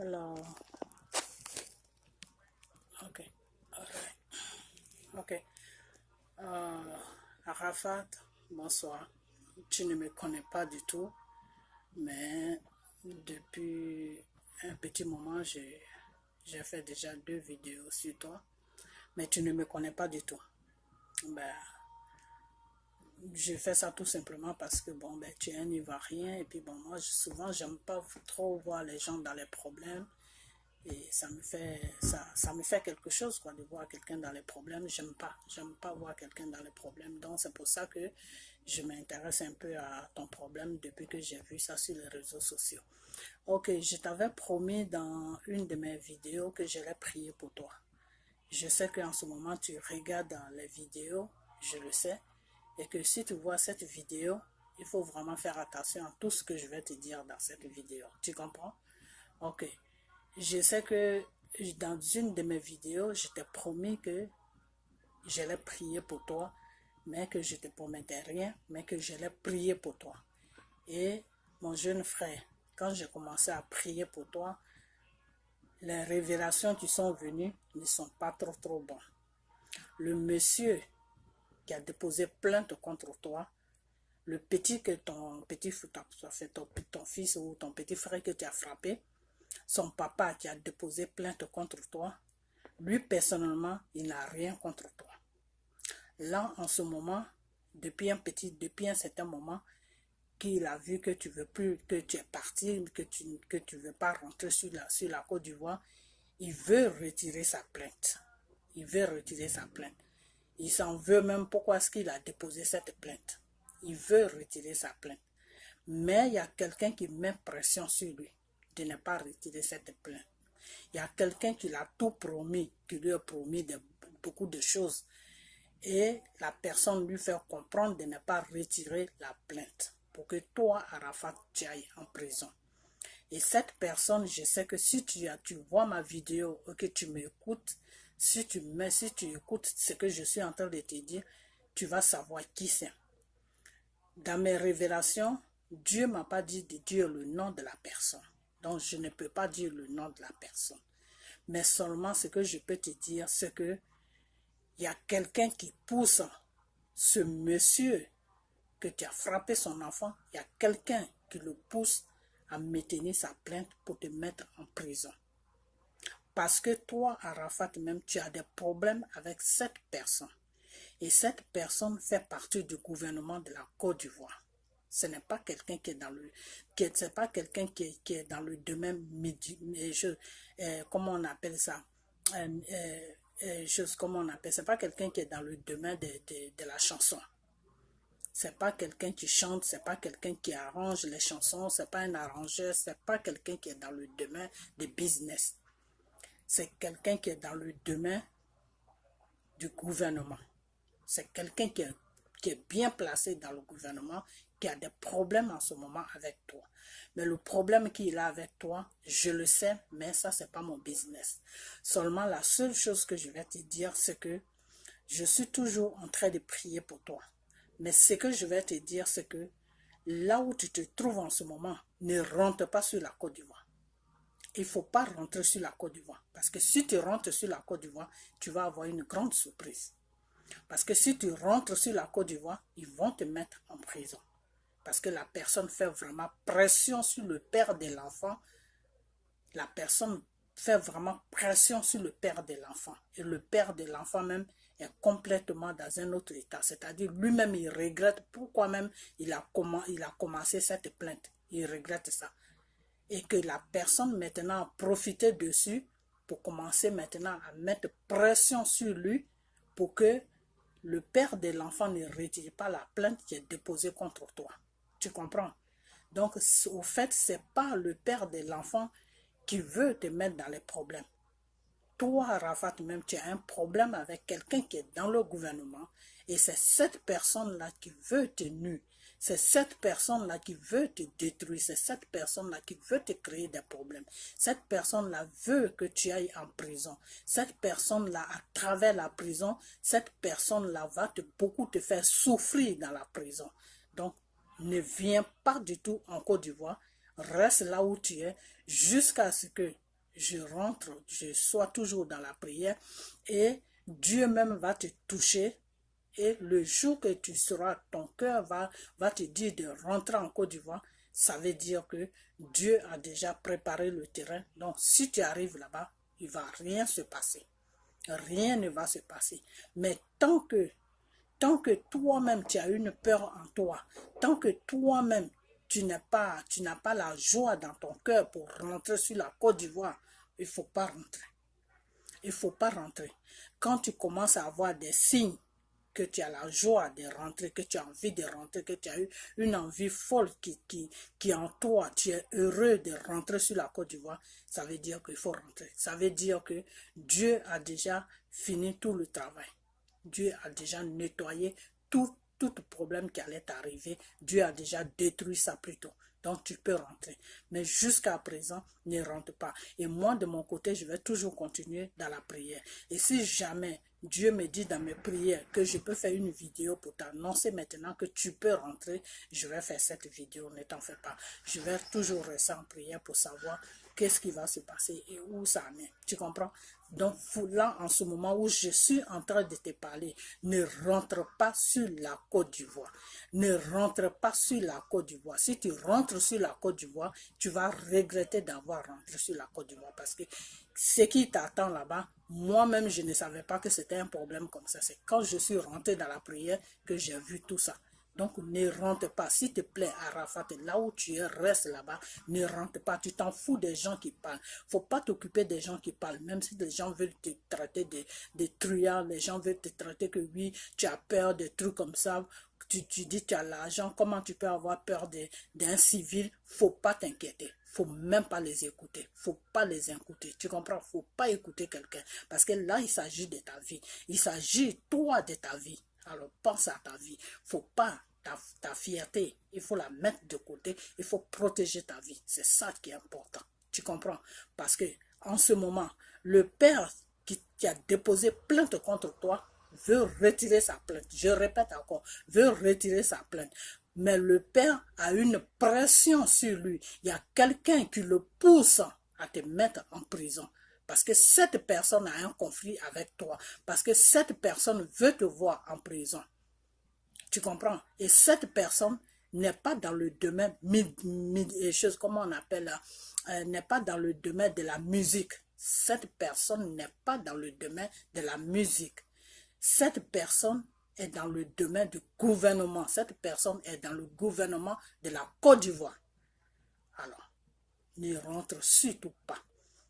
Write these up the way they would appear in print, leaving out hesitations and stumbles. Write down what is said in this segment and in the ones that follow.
Hello. Okay. Alright. Okay. Arafat, bonsoir. Tu ne me connais pas du tout, mais depuis un petit moment, j'ai fait déjà 2 vidéos sur toi, mais tu ne me connais pas du tout. Ben, je fais ça tout simplement parce que bon, ben, tu es un Ivoirien et puis bon, moi souvent j'aime pas trop voir les gens dans les problèmes. Et ça me fait quelque chose quoi, de voir quelqu'un dans les problèmes. J'aime pas voir quelqu'un dans les problèmes. Donc c'est pour ça que je m'intéresse un peu à ton problème depuis que j'ai vu ça sur les réseaux sociaux. Ok, je t'avais promis dans une de mes vidéos que j'allais prier pour toi. Je sais qu'en ce moment tu regardes dans les vidéos, je le sais, et que si tu vois cette vidéo, il faut vraiment faire attention à tout ce que je vais te dire dans cette vidéo. Tu comprends? Ok. Je sais que dans une de mes vidéos, je t'ai promis que j'allais prier pour toi, mais que je ne te promettais rien, mais que j'allais prier pour toi. Et mon jeune frère, quand j'ai commencé à prier pour toi, les révélations qui sont venues ne sont pas trop bonnes. Le monsieur qui a déposé plainte contre toi, le petit que ton fils ou ton petit frère que tu as frappé, son papa qui a déposé plainte contre toi, lui personnellement, il n'a rien contre toi. Là, en ce moment, depuis un certain moment, qu'il a vu que tu veux plus, que tu es parti, que tu veux pas rentrer sur la Côte d'Ivoire, il veut retirer sa plainte. Il veut retirer sa plainte. Il s'en veut même pourquoi est-ce qu'il a déposé cette plainte. Il veut retirer sa plainte. Mais il y a quelqu'un qui met pression sur lui de ne pas retirer cette plainte. Il y a quelqu'un qui l'a tout promis, qui lui a promis beaucoup de choses. Et la personne lui fait comprendre de ne pas retirer la plainte pour que toi, Arafat, tu ailles en prison. Et cette personne, je sais que si tu vois ma vidéo ou que tu m'écoutes, si tu écoutes ce que je suis en train de te dire, tu vas savoir qui c'est. Dans mes révélations, Dieu ne m'a pas dit de dire le nom de la personne. Donc, je ne peux pas dire le nom de la personne. Mais seulement ce que je peux te dire, c'est que il y a quelqu'un qui pousse ce monsieur que tu as frappé son enfant. Il y a quelqu'un qui le pousse à maintenir sa plainte pour te mettre en prison. Parce que toi, Arafat, même, tu as des problèmes avec cette personne. Et cette personne fait partie du gouvernement de la Côte d'Ivoire. Ce n'est pas quelqu'un qui est dans le, c'est pas quelqu'un qui est dans le domaine comment on appelle ça, comment on appelle, c'est pas quelqu'un qui est dans le domaine de la chanson. C'est pas quelqu'un qui chante, c'est pas quelqu'un qui arrange les chansons, c'est pas un arrangeur, c'est pas quelqu'un qui est dans le domaine de business. C'est quelqu'un qui est dans le domaine du gouvernement. C'est quelqu'un qui est bien placé dans le gouvernement, qui a des problèmes en ce moment avec toi. Mais le problème qu'il a avec toi, je le sais, mais ça, c'est pas mon business. Seulement, la seule chose que je vais te dire, c'est que je suis toujours en train de prier pour toi. Mais ce que je vais te dire, c'est que là où tu te trouves en ce moment, ne rentre pas sur la Côte d'Ivoire. Il ne faut pas rentrer sur la Côte d'Ivoire. Parce que si tu rentres sur la Côte d'Ivoire, tu vas avoir une grande surprise. Parce que si tu rentres sur la Côte d'Ivoire, ils vont te mettre en prison. Parce que la personne fait vraiment pression sur le père de l'enfant. La personne fait vraiment pression sur le père de l'enfant. Et le père de l'enfant même est complètement dans un autre état. C'est-à-dire lui-même, il regrette pourquoi même il a commencé cette plainte. Il regrette ça. Et que la personne maintenant a profité dessus pour commencer maintenant à mettre pression sur lui pour que le père de l'enfant ne retire pas la plainte qui est déposée contre toi. Tu comprends? Donc, au fait, ce n'est pas le père de l'enfant qui veut te mettre dans les problèmes. Toi, Rafat, même, tu as un problème avec quelqu'un qui est dans le gouvernement et c'est cette personne-là qui veut te nuire. C'est cette personne-là qui veut te détruire. C'est cette personne-là qui veut te créer des problèmes. Cette personne-là veut que tu ailles en prison. Cette personne-là, à travers la prison, cette personne-là va beaucoup te faire souffrir dans la prison. Donc, ne viens pas du tout en Côte d'Ivoire. Reste là où tu es jusqu'à ce que je rentre, je sois toujours dans la prière et Dieu même va te toucher. Et le jour que tu seras, ton cœur va te dire de rentrer en Côte d'Ivoire, ça veut dire que Dieu a déjà préparé le terrain. Donc, si tu arrives là-bas, il ne va rien se passer. Rien ne va se passer. Mais tant que toi-même, tu as une peur en toi, tant que toi-même, tu n'as pas la joie dans ton cœur pour rentrer sur la Côte d'Ivoire, il ne faut pas rentrer. Il ne faut pas rentrer. Quand tu commences à avoir des signes que tu as la joie de rentrer, que tu as envie de rentrer, que tu as eu une envie folle qui en toi, tu es heureux de rentrer sur la Côte d'Ivoire, ça veut dire qu'il faut rentrer. Ça veut dire que Dieu a déjà fini tout le travail. Dieu a déjà nettoyé tout problème qui allait t'arriver. Dieu a déjà détruit ça plutôt. Donc tu peux rentrer. Mais jusqu'à présent, ne rentre pas. Et moi, de mon côté, je vais toujours continuer dans la prière. Et si jamais Dieu me dit dans mes prières que je peux faire une vidéo pour t'annoncer maintenant que tu peux rentrer, je vais faire cette vidéo, ne t'en fais pas. Je vais toujours rester en prière pour savoir qu'est-ce qui va se passer et où ça en est. Tu comprends? Donc là, en ce moment où je suis en train de te parler, ne rentre pas sur la Côte d'Ivoire. Ne rentre pas sur la Côte d'Ivoire. Si tu rentres sur la Côte d'Ivoire, tu vas regretter d'avoir rentré sur la Côte d'Ivoire parce que ce qui t'attend là-bas, moi-même, je ne savais pas que c'était un problème comme ça. C'est quand je suis rentré dans la prière que j'ai vu tout ça. Donc, ne rentre pas. S'il te plaît, Arafat, là où tu es, reste là-bas. Ne rentre pas. Tu t'en fous des gens qui parlent. Il ne faut pas t'occuper des gens qui parlent. Même si les gens veulent te traiter de truand, les gens veulent te traiter que oui, tu as peur de trucs comme ça. Tu dis tu as l'argent. Comment tu peux avoir peur d'un civil? Il ne faut pas t'inquiéter. Il ne faut même pas les écouter. Il ne faut pas les écouter. Tu comprends? Il ne faut pas écouter quelqu'un. Parce que là, il s'agit de ta vie. Il s'agit, toi, de ta vie. Alors, pense à ta vie. Il ne faut pas ta fierté, il faut la mettre de côté, il faut protéger ta vie. C'est ça qui est important. Tu comprends? Parce que en ce moment, le père qui a déposé plainte contre toi veut retirer sa plainte. Je répète encore, veut retirer sa plainte. Mais le père a une pression sur lui. Il y a quelqu'un qui le pousse à te mettre en prison. Parce que cette personne a un conflit avec toi. Parce que cette personne veut te voir en prison. Tu comprends? Et cette personne n'est pas dans le domaine, comment on appelle, n'est pas dans le domaine de la musique. Cette personne n'est pas dans le domaine de la musique. Cette personne est dans le domaine du gouvernement. Cette personne est dans le gouvernement de la Côte d'Ivoire. Alors, ne rentre surtout pas.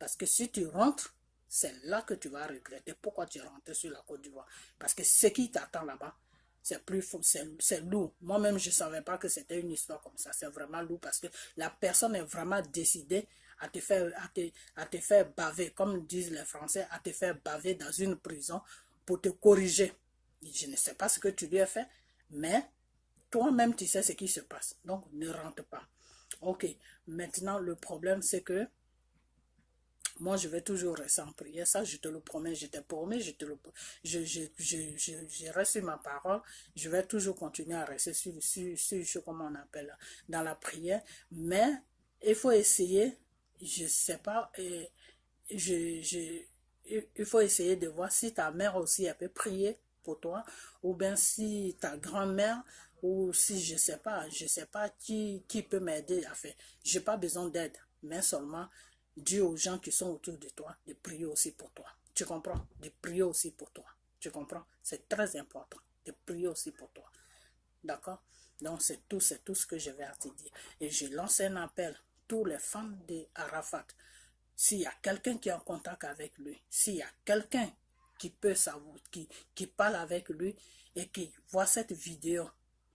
Parce que si tu rentres, c'est là que tu vas regretter pourquoi tu es rentré sur la Côte d'Ivoire. Parce que ce qui t'attend là-bas, c'est lourd. Moi-même, je ne savais pas que c'était une histoire comme ça. C'est vraiment lourd parce que la personne est vraiment décidée à te faire baver, comme disent les Français, à te faire baver dans une prison pour te corriger. Je ne sais pas ce que tu lui as fait, mais toi-même, tu sais ce qui se passe. Donc, ne rentre pas. Ok, maintenant, le problème, c'est que moi, je vais toujours rester en prière. Ça, je te le promets. Je t'ai promis. Je reste sur ma parole. Je vais toujours continuer à rester sur comment on appelle, dans la prière. Mais il faut essayer, je ne sais pas, il faut essayer de voir si ta mère aussi, elle peut prier pour toi. Ou bien si ta grand-mère, ou si je ne sais pas qui peut m'aider à faire. Je n'ai pas besoin d'aide, mais seulement dis aux gens qui sont autour de toi de prier aussi pour toi. Tu comprends? De prier aussi pour toi. Tu comprends? C'est très important de prier aussi pour toi. D'accord? Donc c'est tout ce que je vais te dire. Et je lance un appel à tous les fans d'Arafat. S'il y a quelqu'un qui est en contact avec lui, s'il y a quelqu'un qui peut savoir, qui parle avec lui et qui voit cette vidéo,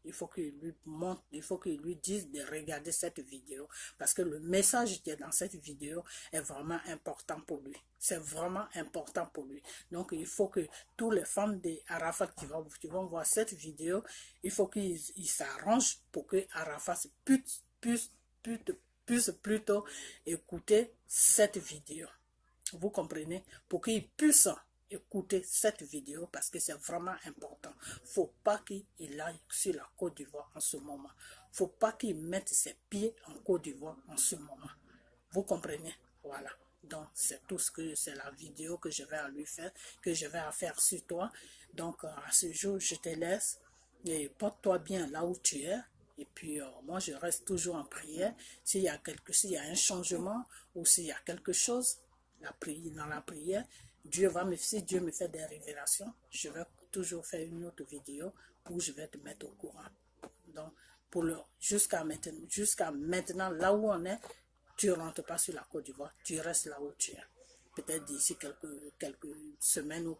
il faut qu'il lui montre, il faut qu'il lui dise de regarder cette vidéo. Parce que le message qui est dans cette vidéo est vraiment important pour lui. C'est vraiment important pour lui. Donc, il faut que tous les fans d'Arafat qui vont voir cette vidéo, il faut qu'ils s'arrangent pour que Arafat puisse plutôt écouter cette vidéo. Vous comprenez? Pour qu'il puisse écouter cette vidéo parce que c'est vraiment important. Il ne faut pas qu'il aille sur la Côte d'Ivoire en ce moment. Il ne faut pas qu'il mette ses pieds en Côte d'Ivoire en ce moment. Vous comprenez? Voilà. Donc, c'est tout ce que, c'est la vidéo que je vais à lui faire, que je vais à faire sur toi. Donc, à ce jour, je te laisse et porte-toi bien là où tu es. Et puis, moi, je reste toujours en prière. S'il y a un changement ou s'il y a quelque chose, dans la prière, si Dieu me fait des révélations, je vais toujours faire une autre vidéo où je vais te mettre au courant. Donc, jusqu'à maintenant, là où on est, tu ne rentres pas sur la Côte d'Ivoire, tu restes là où tu es. Peut-être d'ici quelques semaines ou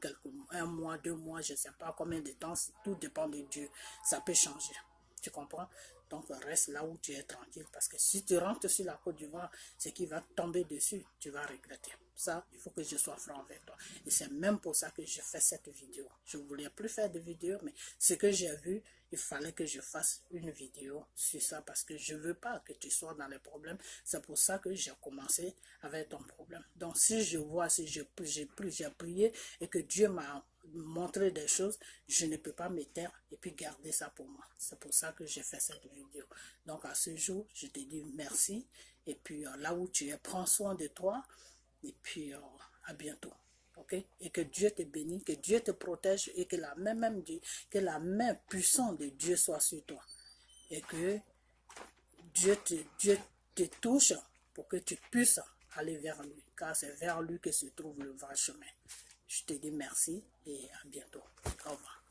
un mois, 2 mois, je ne sais pas combien de temps, tout dépend de Dieu. Ça peut changer. Tu comprends? Donc reste là où tu es tranquille parce que si tu rentres sur la Côte d'Ivoire, ce qui va tomber dessus, tu vas regretter. Ça, il faut que je sois franc avec toi. Et c'est même pour ça que je fais cette vidéo. Je ne voulais plus faire de vidéo, mais ce que j'ai vu, il fallait que je fasse une vidéo sur ça parce que je ne veux pas que tu sois dans les problèmes. C'est pour ça que j'ai commencé avec ton problème. Donc si je vois, si j'ai prié et que Dieu m'a montré des choses, je ne peux pas me taire et puis garder ça pour moi. C'est pour ça que j'ai fait cette vidéo. Donc à ce jour, je te dis merci. Et puis là où tu es, prends soin de toi. Et puis à bientôt. Ok? Et que Dieu te bénisse, que Dieu te protège et que que la main puissante de Dieu soit sur toi. Et que Dieu te touche pour que tu puisses aller vers lui. Car c'est vers lui que se trouve le vrai chemin. Je te dis merci et à bientôt. Au revoir.